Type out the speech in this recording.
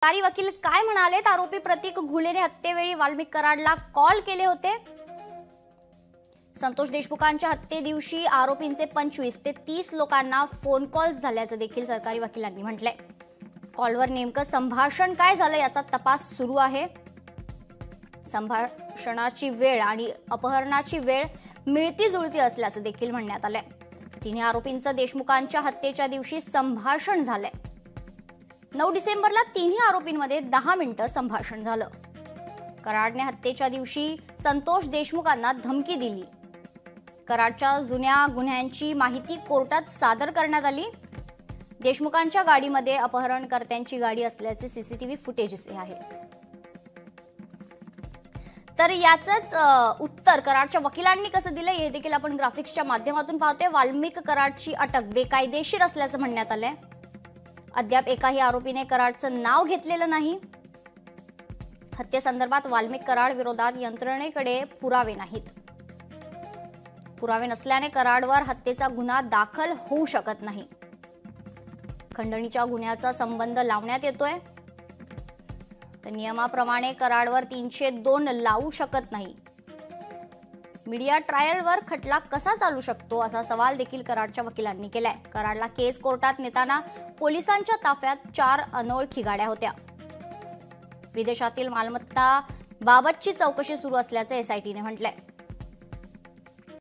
सरकारी वकील काय म्हणालेत? आरोपी प्रतीक घुलेने हत्येवेळी वाल्मिक कराडला कॉल केले होते. संतोष देशमुखांच्या हत्येदिवशी आरोपींचे 25 ते 30 लोकांना फोन कॉल्स झाल्याचं देखील सरकारी वकिलांनी म्हटलंय. कॉलवर नेमकं संभाषण काय झालं याचा तपास सुरू आहे. संभाषणाची वेळ आणि अपहरणाची वेळ मिळती जुळती असल्याचं देखील म्हणण्यात आलंय. तिन्ही आरोपींचं देशमुखांच्या हत्येच्या दिवशी संभाषण झालंय. 9 डिसेंबरला तिन्ही आरोपींमध्ये 10 मिनिटं संभाषण झालं. कराडने हत्येच्या दिवशी संतोष देशमुखांना धमकी दिली. कराडच्या जुन्या गुन्ह्यांची माहिती कोर्टात सादर करण्यात आली. देशमुखांच्या गाडीमध्ये अपहरणकर्त्यांची गाडी असल्याचे सीसीटीव्ही फुटेज आहे. तर याचंच उत्तर कराडच्या वकिलांनी कसं दिलं हे देखील आपण ग्राफिक्सच्या माध्यमातून पाहतोय. वाल्मिक कराडची अटक बेकायदेशीर असल्याचं म्हणण्यात आलंय. अद्याप एकाही आरोपीने कराडचं नाव घेतलेलं नाही. हत्येसंदर्भात वाल्मिक कराड विरोधात यंत्रणेकडे पुरावे नाहीत. पुरावे नसल्याने कराडवर हत्येचा गुन्हा दाखल होऊ शकत नाही. खंडणीच्या गुन्ह्याचा संबंध लावण्यात येतोय. तर नियमाप्रमाणे कराडवर 302 लावू शकत नाही. मीडिया ट्रायलवर खटला कसा चालू शकतो असा सवाल देखील कराडच्या वकिलांनी केलाय. कराडला केस कोर्टात नेताना पोलिसांच्या ताफ्यात 4 अनोळखी गाड्या होत्या. विदेशातील मालमत्ता बाबतची चौकशी सुरू असल्याचे एसआयटीने म्हटलंय.